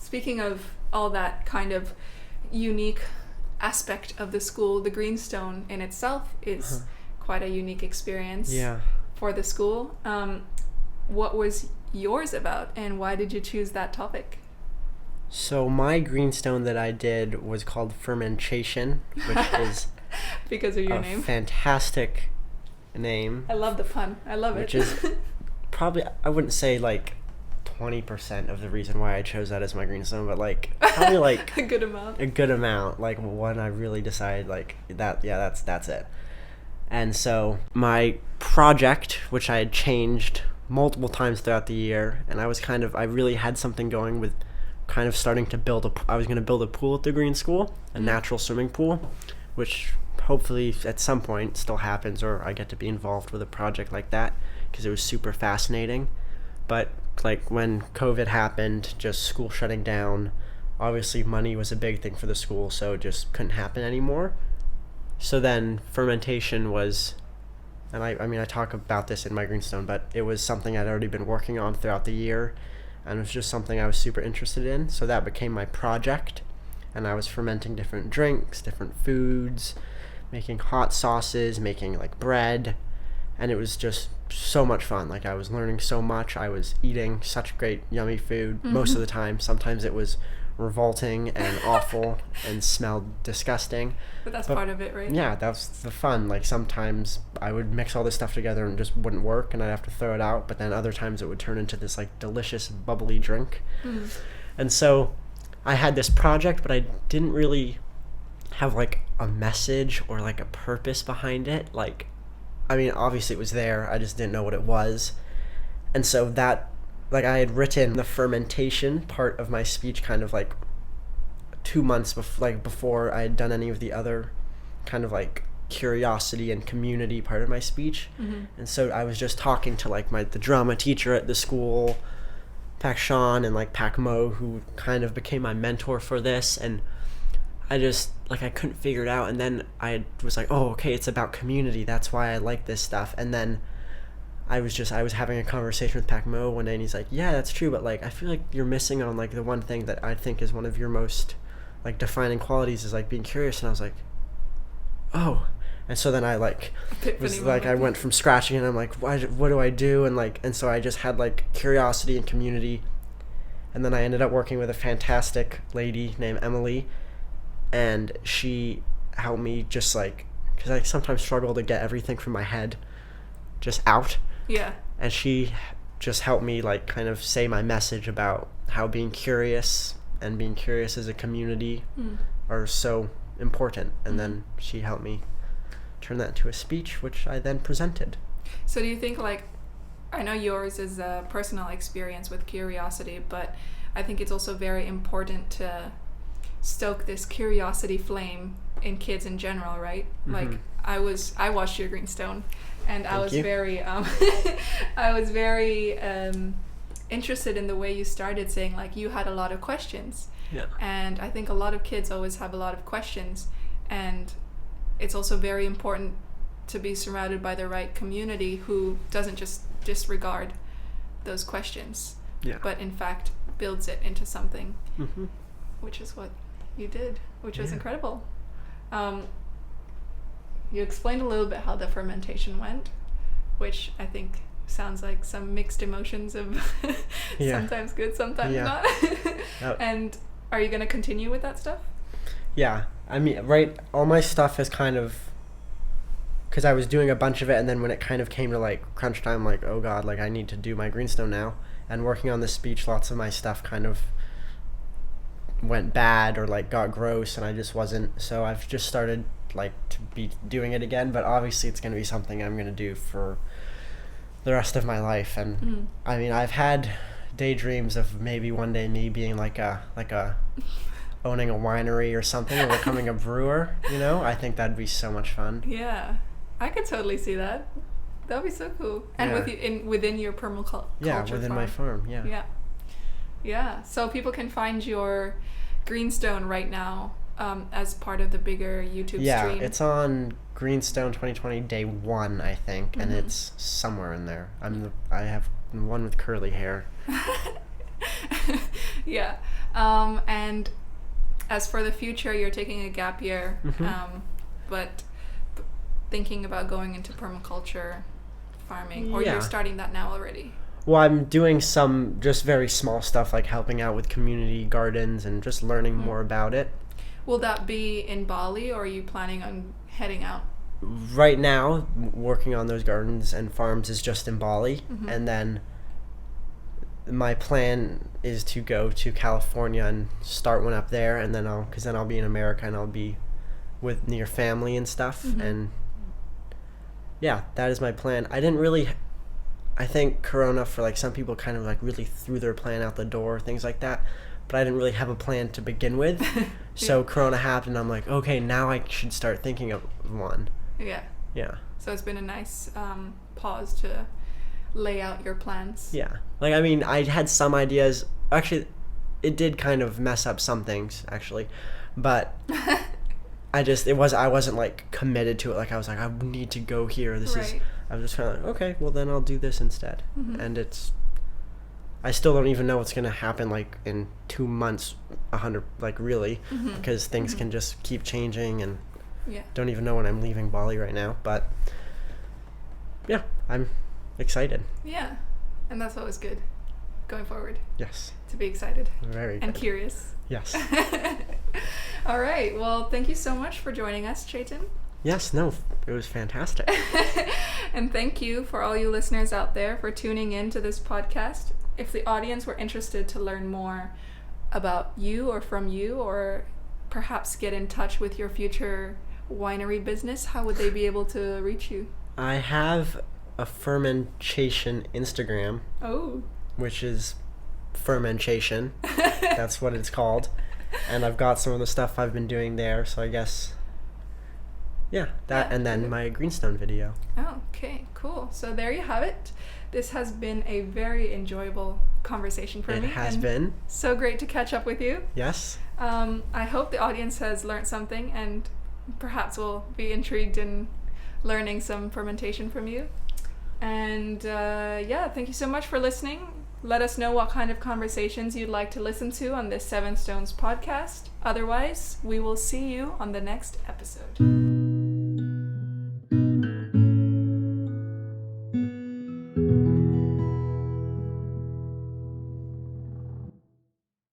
Speaking of all that kind of unique aspect of the school, the Greenstone in itself is quite a unique experience for the school. What was yours about, and why did you choose that topic? So my Greenstone that I did was called Fermentation, which is because of your a name. fantastic name. I love the pun. I love which it. Which is probably, I wouldn't say like 20% of the reason why I chose that as my Greenstone, but like probably like a good amount. A good amount, like when I really decided like that, that's it. And so my project, which I had changed multiple times throughout the year, and I really had something going with kind of starting to I was going to build a pool at the Green School, a natural swimming pool, which hopefully at some point still happens, or I get to be involved with a project like that, because it was super fascinating. But like when COVID happened, just school shutting down, obviously money was a big thing for the school, so it just couldn't happen anymore. So then fermentation was, and I talk about this in my Greenstone, but it was something I'd already been working on throughout the year, and it was just something I was super interested in. So that became my project, and I was fermenting different drinks, different foods, making hot sauces, making like bread, and it was just so much fun. Like I was learning so much. I was eating such great, yummy food most of the time. Sometimes it was revolting and awful and smelled disgusting. But that's part of it, right? Yeah, that was the fun. Like sometimes I would mix all this stuff together and it just wouldn't work, and I'd have to throw it out. But then other times it would turn into this like delicious bubbly drink. And so I had this project, but I didn't really have like a message or like a purpose behind it. Like, I mean, obviously it was there, I just didn't know what it was. And so that, like, I had written the fermentation part of my speech kind of like 2 months before I had done any of the other kind of like curiosity and community part of my speech. And so I was just talking to like the drama teacher at the school, Pak Sean, and like Pak Mo, who kind of became my mentor for this. And I just, like, I couldn't figure it out. And then I was like, oh, okay, it's about community. That's why I like this stuff. And then I was having a conversation with Pak Mo one day, and he's like, yeah, that's true, but like I feel like you're missing on like the one thing that I think is one of your most like defining qualities is like being curious. And I was like, oh. And so then I like was like, I went from scratching, and I'm like, what do I do? And so I just had like curiosity and community. And then I ended up working with a fantastic lady named Emily, and she helped me just like, because I sometimes struggle to get everything from my head just out. Yeah. And she just helped me like kind of say my message about how being curious and being curious as a community are so important. And then she helped me turn that into a speech, which I then presented. So do you think, like, I know yours is a personal experience with curiosity, but I think it's also very important to stoke this curiosity flame in kids in general, right? Like I watched your Greenstone, and I was very interested in the way you started saying like you had a lot of questions. Yeah. And I think a lot of kids always have a lot of questions, and it's also very important to be surrounded by the right community who doesn't just disregard those questions, but in fact builds it into something, which is what you did, which was incredible. You explained a little bit how the fermentation went, which I think sounds like some mixed emotions of sometimes good, sometimes not. And are you going to continue with that stuff? Yeah. I mean, right, all my stuff is kind of, because I was doing a bunch of it, and then when it kind of came to like crunch time, like, oh god, like I need to do my Greenstone now, and working on this speech, lots of my stuff kind of went bad or like got gross, and I just wasn't, so I've just started like to be doing it again. But obviously it's going to be something I'm going to do for the rest of my life. And I mean, I've had daydreams of maybe one day me being like a owning a winery or something, or becoming a brewer, you know. I think that'd be so much fun. Yeah, I could totally see that. That'd be so cool. And with you within your permaculture within farm. My farm. Yeah. So people can find your Greenstone right now as part of the bigger YouTube stream. Yeah, it's on Greenstone 2020 day 1, I think, and it's somewhere in there. I have one with curly hair. Yeah. And as for the future, you're taking a gap year, but thinking about going into permaculture farming, or you're starting that now already? Well, I'm doing some just very small stuff, like helping out with community gardens and just learning more about it. Will that be in Bali, or are you planning on heading out? Right now, working on those gardens and farms is just in Bali, and then my plan is to go to California and start one up there, and then I'll be in America and I'll be with near family and stuff, and yeah, that is my plan. I think Corona, for like some people, kind of like really threw their plan out the door, things like that, but I didn't really have a plan to begin with. So Corona happened, I'm like, okay, now I should start thinking of one. Yeah. So it's been a nice pause to lay out your plans. Yeah. Like, I mean, I had some ideas. Actually, it did kind of mess up some things, actually. But I wasn't like committed to it. Like, I was like, I need to go here. I was just kind of like, okay, well then I'll do this instead. And I still don't even know what's going to happen like in 2 months, really, because things can just keep changing, and don't even know when I'm leaving Bali right now. But yeah, I'm excited. Yeah, and that's always good going forward. Yes. To be excited. Very good. And curious. Yes. All right. Well, thank you so much for joining us, Chayton. Yes, no, it was fantastic. And thank you for all you listeners out there for tuning in to this podcast. If the audience were interested to learn more about you or from you, or perhaps get in touch with your future winery business, how would they be able to reach you? I have a Fermenchaytion Instagram. Oh. Which is Fermenchaytion. That's what it's called. And I've got some of the stuff I've been doing there, so I guess and then my Greenstone video. Oh, okay, cool. So there you have it. This has been a very enjoyable conversation for me. It has been. So great to catch up with you. Yes. I hope the audience has learned something and perhaps will be intrigued in learning some fermentation from you. And thank you so much for listening. Let us know what kind of conversations you'd like to listen to on this Seven Stones podcast. Otherwise, we will see you on the next episode.